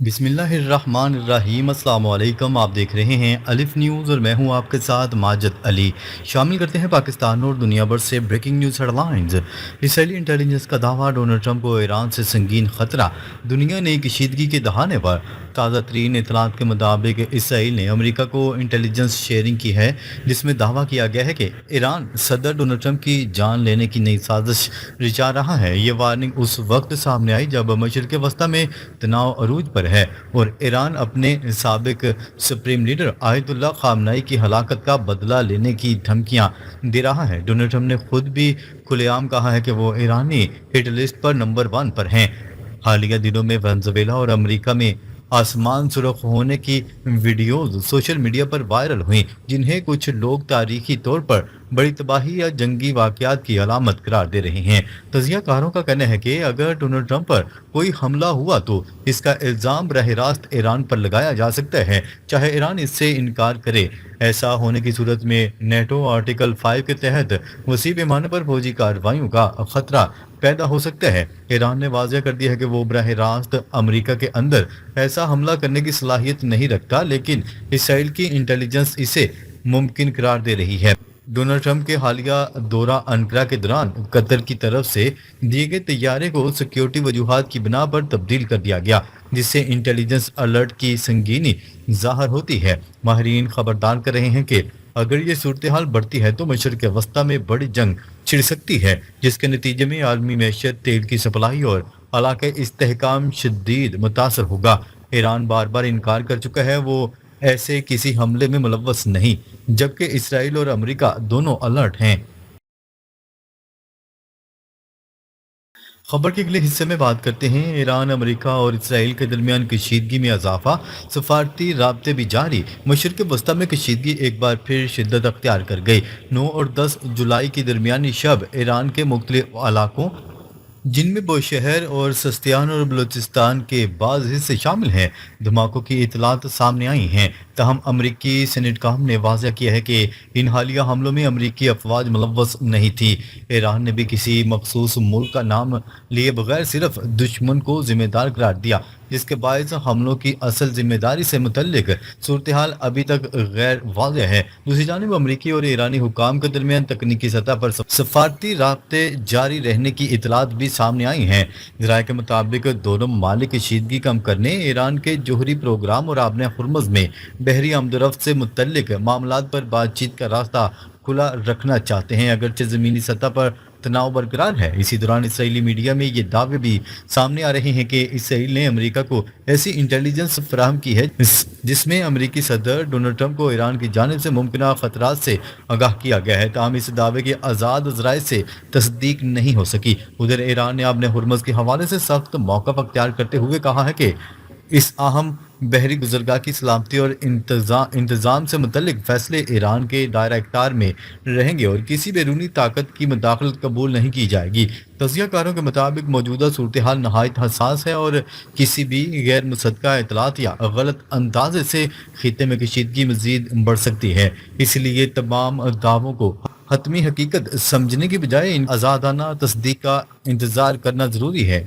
बिस्मिल्लाहिर्रहमानिर्रहीम। अस्सलाम वालेकुम। आप देख रहे हैं अलिफ न्यूज़ और मैं हूं आपके साथ माजिद अली। शामिल करते हैं पाकिस्तान और दुनिया भर से breaking news headlines. Israeli intelligence का दावा, डोनाल्ड ट्रंप को ईरान से संगीन खतरा। दुनिया ने कशीदगी के दहाने पर। ताज़ा तरीन इतलात के मुताबिक इसराइल ने अमेरिका को इंटेलिजेंस शेयरिंग की है, जिसमें दावा किया गया है कि ईरान सदर डोनाल्ड ट्रंप की जान लेने की नई साजिश रचा रहा है। ये वार्निंग उस वक्त सामने आई जब मशरिक़ वस्ता में तनाव अरूज पर है और ईरान अपने साबिक सुप्रीम लीडर आयतुल्लाह खामनाई की हलाकत का बदला लेने की धमकियां दे रहा है। डोनाल्ड ट्रंप ने खुद भी खुलेआम कहा है कि वो ईरानी हिट लिस्ट पर नंबर 1 पर हैं। हालिया दिनों में वेनेजुएला और अमेरिका में आसमान सुर्ख होने की वीडियोज सोशल मीडिया पर वायरल हुई, जिन्हें कुछ लोग तारीखी तौर पर बड़ी तबाही या जंगी वाकयात की अलामत करार दे रहे हैं। तजियाकारों का कहना है कि अगर डोनाल्ड ट्रंप पर कोई हमला हुआ तो इसका इल्ज़ाम बरह रास्त ईरान पर लगाया जा सकता है, चाहे ईरान इससे इनकार करे। ऐसा होने की सूरत में नेटो आर्टिकल 5 के तहत वसी पैमाने पर फौजी कार्रवाइयों का खतरा पैदा हो सकता है। ईरान ने वाज़ेह कर दिया है कि वो बरह रास्त अमेरिका के अंदर ऐसा हमला करने की सलाहियत नहीं रखता, लेकिन इसराइल की इंटेलिजेंस इसे मुमकिन करार दे रही है। डोनाल्ड ट्रंप के हालिया दौरा अनकरा के दौरान कतर की तरफ से दिए गए तैयारे को सिक्योरिटी वजूहात की बिना पर तब्दील कर दिया गया, जिससे इंटेलिजेंस अलर्ट की संगीनी ज़ाहिर होती है। माहिरीन खबरदार कर रहे हैं कि अगर ये सूरत हाल बढ़ती है तो मशरिक़ वस्ता में बड़ी जंग छिड़ सकती है, जिसके नतीजे में आलमी मैशत, तेल की सप्लाई और इलाके इस्तेहकाम शदीद मुतासर होगा। ईरान बार बार इनकार कर चुका है वो ऐसे किसी हमले में मुलव्वस नहीं, जबकि इसराइल और अमेरिका दोनों अलर्ट हैं। खबर के अगले हिस्से में बात करते हैं ईरान, अमेरिका और इसराइल के दरमियान कशीदगी में इजाफा। सफारती राब्ते भी जारी। मशरिक़ वस्ता में कशीदगी एक बार फिर शिद्दत अख्तियार कर गई। 9 और 10 जुलाई की दरमियानी शब ईरान के मुख्तलिफ इलाकों, जिनमें बुशहर और सस्तियान और बलूचिस्तान के बाज़ हिस्से शामिल हैं, धमाकों की इतलात सामने आई हैं। तहम अमरीकी सेनेटकाम ने वाज़ह किया है कि इन हालिया हमलों में अमरीकी अफवाज मुलव्वस नहीं थी। ईरान ने भी किसी मखसूस मुल्क का नाम लिए बगैर सिर्फ दुश्मन को जिम्मेदार करार दिया, जिसके बायस हमलों की असल जिम्मेदारी से मुतल्लिक सूरत हाल अभी तक गैर वाज़ह है। दूसरी जानिब अमरीकी और ईरानी हुकाम के दरमियान तकनीकी सतह पर सफारती राब्ते जारी रहने की इतलात भी सामने आई हैं। ज़राए के मुताबिक दोनों ममालिक कशीदगी कम करने, ईरान के जोहरी प्रोग्राम और आबने हुर्मुज़ में बहरी आमदोरफ्त से मुतल्लिक मामलात पर बातचीत का रास्ता खुला रखना चाहते हैं, अगरचे ज़मीनी सतह पर तनाव बरकरार है। इसी दौरान इसराइली मीडिया में ये दावे भी सामने आ रहे हैं कि इसराइल ने अमेरिका को ऐसी इंटेलिजेंस फराहम की है जिसमें अमेरिकी सदर डोनाल्ड ट्रंप को ईरान की जानिब से मुमकिन खतरात से आगाह किया गया है। ताहम इस दावे की आज़ाद ज़राए से तस्दीक नहीं हो सकी। उधर ईरान ने अपने हुर्मुज़ के हवाले से सख्त मौक़िफ़ अख्तियार करते हुए कहा है कि इस अहम बहरी गुजरगाह की सलामती और इंतज़ाम से मुतल्लिक फैसले ईरान के दायरा इख्तियार में रहेंगे और किसी बैरूनी ताकत की मुदाखलत कबूल नहीं की जाएगी। तजियाकारों के मुताबिक मौजूदा सूरत हाल नहायत हसास है और किसी भी गैर मुसद्दक़ा इतलात या गलत अंदाजे से खित्ते में कशीदगी मज़ीद बढ़ सकती है। इसलिए तमाम दावों को हतमी हकीकत समझने की बजाय इन आज़ादाना तस्दीक का इंतज़ार करना ज़रूरी है।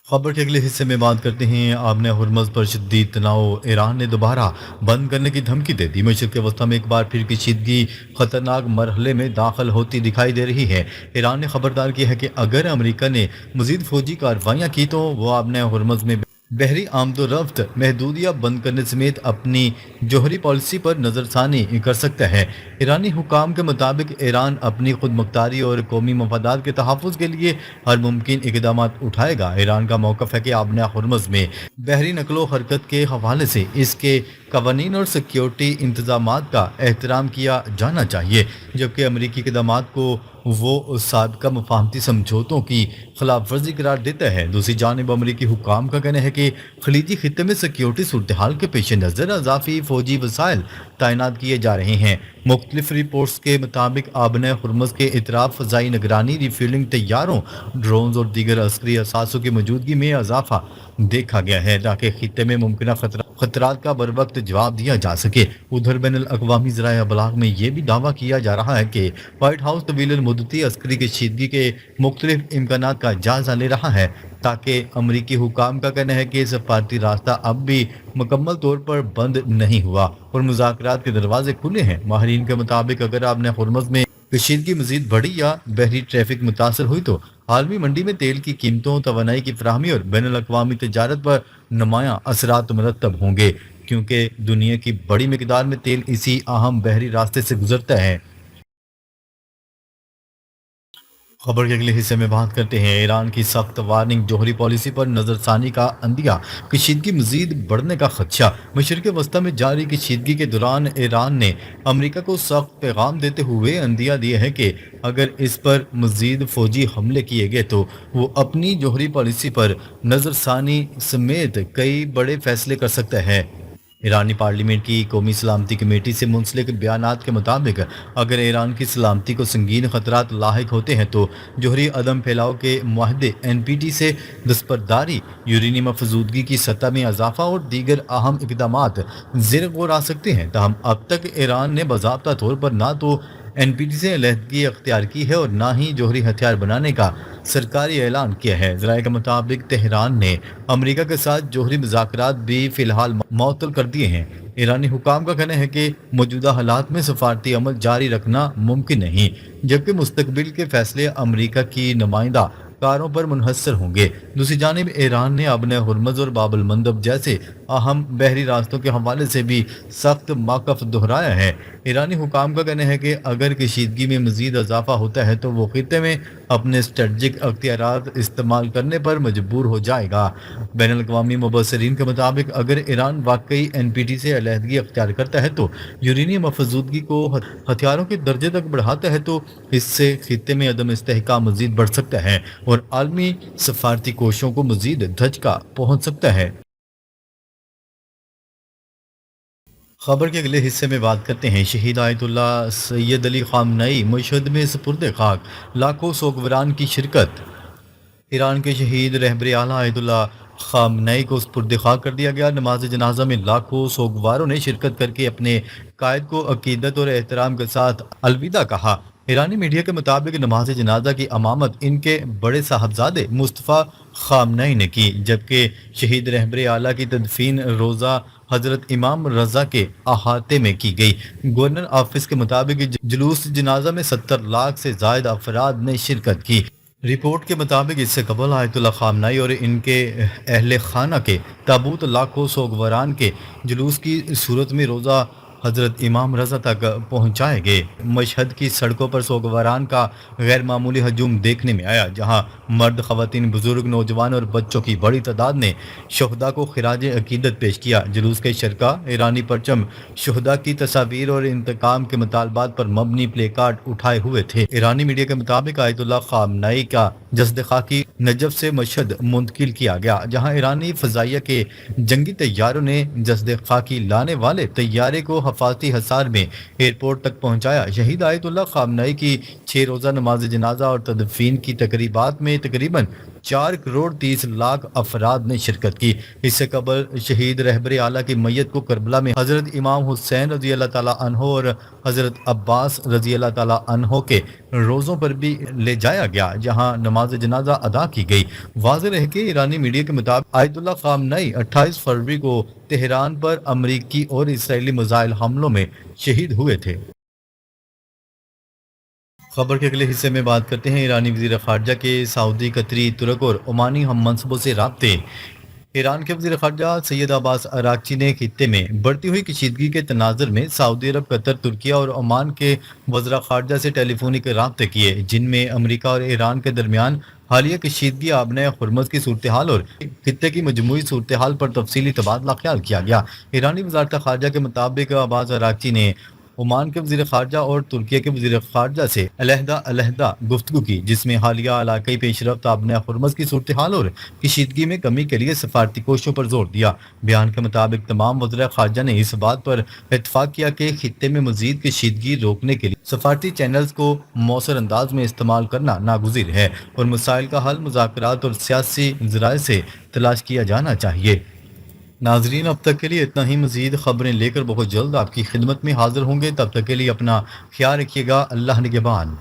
खबर के अगले हिस्से में बात करते हैं आबने हुर्मुज़ पर शदीद तनाव। ईरान ने दोबारा बंद करने की धमकी दे दी। मशरिक़ वस्ता में एक बार फिर कशीदगी खतरनाक मरहले में दाखिल होती दिखाई दे रही है। ईरान ने खबरदार किया है कि अगर अमेरिका ने मज़ीद फौजी कार्रवाइयाँ की तो वह आबने हुर्मुज़ में बहरी आमदोरफ्त महदूद या बंद करने समेत अपनी जोहरी पॉलिसी पर नज़रसानी कर सकता है। ईरानी हुकाम के मुताबिक ईरान अपनी खुद मुख्तारी और कौमी मफादात के तहफ़्फ़ुज़ के लिए हर मुमकिन इक़दाम उठाएगा। ईरान का मौक़िफ़ है कि आबना हुर्मुज़ में बहरी नकलो हरकत के हवाले से इसके कवानीन और सिक्योरिटी इंतज़ामात का एहतराम किया जाना चाहिए, जबकि अमरीकी इक़दामात को वो साबिक़ा मुफ़ाहमती समझौतों की खिलाफ वर्जी करार देता है। दूसरी जानिब अमरीकी हुकाम का कहना है कि खलीजी खित्ते में सिक्योरिटी सूरत हाल के पेश नज़र अज़ाफ़ी फ़ौजी वसाइल तैनात किए जा रहे हैं। मुख्तलिफ रिपोर्ट्स के मुताबिक आबना हुर्मुज़ के इतराफ़ फ़ज़ाई निगरानी, रिफ्यूलिंग तैयारों, ड्रोन्स और दीगर अस्करी असासों की मौजूदगी में इजाफा देखा गया है, ताकि खित्ते में मुमकिन खतरात का बर वक्त जवाब दिया जा सके। उधर बैनुल अक़वामी ज़राए अबलाग में यह भी दावा किया जा रहा है कि व्हाइट हाउस तवील मदती अस्करी कशीदगी के मुख्तलिफ इम्कानात का जायजा ले रहा है, ताकि अमरीकी हुकाम का कहना है कि सफारती रास्ता अब भी मुकम्मल तौर पर बंद नहीं हुआ और मुज़ाकरात के दरवाजे खुले हैं। माहिरीन के मुताबिक अगर आपने हुर्मुज़ में कशीदगी मजीद बढ़ी या बहरी ट्रैफिक मुतासर हुई तो आलमी मंडी में तेल की कीमतों, तवानाई की फराहमी और बैनुल अक़वामी तजारत पर नुमायां असरात मुरतब होंगे, क्योंकि दुनिया की बड़ी मिकदार में तेल इसी अहम बहरी रास्ते से गुजरता है। खबर के अगले हिस्से में बात करते हैं ईरान की सख्त वार्निंग, जोहरी पॉलिसी पर नजरसानी का अंदिया, कशीदगी मजीद बढ़ने का खदशा। मशरिक वस्ती में जारी कशीदगी के दौरान ईरान ने अमेरिका को सख्त पैगाम देते हुए अंदिया दिया है कि अगर इस पर मजीद फौजी हमले किए गए तो वो अपनी जोहरी पॉलिसी पर नजरसानी समेत कई बड़े फैसले कर सकता है। ईरानी पार्लियामेंट की कौमी सलामती कमेटी से मुंसलिक बयानात के मुताबिक अगर ईरान की सलामती को संगीन खतरात लाहिक होते हैं तो जोहरी अदम फैलाव के मुआहदे NPT से दस्तबरदारी, यूरेनियम अफजूदगी की सतह में इजाफा और दीगर अहम इकदामात ज़ेर गौर आ सकते हैं। तहम अब तक ईरान ने बाज़ाब्ता तौर पर ना तो NPT से अलहदगी अख्तियार की है और ना ही जोहरी हथियार बनाने का सरकारी ऐलान किया है। ज़राए के मुताबिक तेहरान ने अमेरिका के साथ जोहरी मुज़ाकरात भी फ़िलहाल मअतल कर दिए हैं। ईरानी हुकाम का कहना है कि मौजूदा हालात में सफारती अमल जारी रखना मुमकिन नहीं, जबकि मुस्तकबिल के फैसले अमेरिका की नुमाइंदा कारों पर मुनहसर होंगे। दूसरी जानिब ईरान ने अपने हुर्मुज़ और बाबुल मंदब जैसे अहम बहरी रास्तों के हवाले से भी सख्त मौक़िफ़ दोहराया है। ईरानी हुकाम का कहना है कि अगर कशीदगी में मज़ीद इजाफा होता है तो वो खित्ते में अपने स्ट्रेटजिक अख्तियारात इस्तेमाल करने पर मजबूर हो जाएगा। बैनुल अक़वामी मुबसरीन के मुताबिक अगर ईरान वाकई NPT से अलहदगी अख्तियार करता है तो यूरेनियम अफजूदगी को हथियारों के दर्जे तक बढ़ाता है तो इससे खित्ते में अदम इस्तेहकाम मज़ीद बढ़ सकता है और आलमी सफारती कोशिशों को मज़ीद धचका पहुँच सकता है। खबर के अगले हिस्से में बात करते हैं शहीद आयतुल्लाह सैयद अली ख़ामनई मशहद में सुपुर्द खाक, लाखों सोगवरान की शिरकत। ईरान के शहीद रहबर आला आयतुल्लाह ख़ामनई को सुपुर्द खाक कर दिया गया। नमाज जनाजा में लाखों सोगवारों ने शिरकत करके अपने कायद को अकीदत और एहतराम के साथ अलविदा कहा। ईरानी मीडिया के मुताबिक नमाज जनाजा की अमामत इनके बड़े साहबजादे मुस्तफ़ा ख़ामनई ने की, जबकि शहीद रहबर आला की तदफीन रोज़ा हजरत इमाम रजा के अहाते में की गई। गवर्नर ऑफिस के मुताबिक जुलूस जनाजा में 70 लाख से जायद अफराद ने शिरकत की। रिपोर्ट के मुताबिक इससे कबल आयतुल्लाह ख़ामनई और इनके अहले खाना के ताबूत लाखों सोगवरान के जुलूस की सूरत में रोज़ा हजरत इमाम रजा तक पहुँचाए गए। मशहद की सड़कों पर सोगवारान का गैर मामूली हजूम देखने में आया, जहाँ मर्द, ख़वातीन, बुजुर्ग, नौजवान और बच्चों की बड़ी तादाद ने शहदा को खिराज अकीदत पेश किया। जुलूस के शरका ईरानी परचम, शहदा की तस्वीर और इंतकाम के मुतालबात पर मबनी प्ले कार्ड उठाए हुए थे। ईरानी मीडिया के मुताबिक आयतुल्लाह ख़ामनई का जस्द खाकी नजफ से मशहद मुंतकिल किया गया, जहाँ ईरानी फ़ज़ाइया के जंगी तैयारों ने जस्द खाकी लाने वाले तैयारे को हफाजती हसार में एयरपोर्ट तक पहुंचाया। शहीद आयतुल्लाह ख़ामनई की 6 रोज़ा नमाज जनाजा और तदफीन की तकरीबात में तकरीबन 4 करोड़ 30 लाख अफराद ने शिरकत की। इससे कबल शहीद रहबर आला की मैयत को करबला में हज़रत इमाम हुसैन रज़ी अल्लाह ताला अन्हो और हज़रत अब्बास रज़ी अल्लाह ताला अन्हो के रोज़ों पर भी ले जाया गया, जहां नमाज जनाजा अदा की गई। वाज़ेह रहे कि ईरानी मीडिया के मुताबिक आयतुल्लाह ख़ामनई 28 फरवरी को तेहरान पर अमरीकी और इसराइली मिसाइल हमलों में शहीद हुए थे। खबर के अगले हिस्से में बात करते हैं ईरानी वज़ीर ख़ारजा के सऊदी, कतरी, तुर्क और ओमानी हम मनसबों से राब्ते। ईरान के वज़ीर ख़ारजा सैयद अब्बास अराग़ची ने खित्ते में बढ़ती हुई कशीदगी के तनाज़ुर में सऊदी अरब, कतर, तुर्किया और ओमान के वज़रा ख़ारजा से टेलीफोनिक राब्ते किए, जिनमें अमरीका और ईरान के दरमियान हालिया कशीदगी, आबने हुर्मुज़ की सूरत हाल और खित्ते की मजमूई सूरत हाल पर तफसीली तबादला ख्याल किया गया। ईरानी वज़ारत ख़ारजा के मुताबिक अब्बास अराग़ची ने ओमान के वज़ीर ख़ारजा और तुर्किया के वज़ीर ख़ारजा से अलहदा गुफ्तगू की, जिसमें हालिया इलाक़ाई पेशरफ्त, आबने हुर्मुज़ की सूरत हाल और कशीदगी में कमी के लिए सफारती कोशिशों पर जोर दिया। बयान के मुताबिक तमाम वज़रा ख़ारजा ने इस बात पर इत्तफ़ाक़ किया कि खित्ते में मज़ीद कशीदगी रोकने के लिए सफारती चैनल्स को मौसर अंदाज में इस्तेमाल करना नागुज़ीर है और मसाइल का हल मुज़ाकरात और सियासी ज़राए से तलाश किया जाना चाहिए। नाजरीन, अब तक के लिए इतना ही। मज़ीद ख़बरें लेकर बहुत जल्द आपकी खिदमत में हाजिर होंगे। तब तक के लिए अपना ख्याल रखिएगा। अल्लाह निगहबान।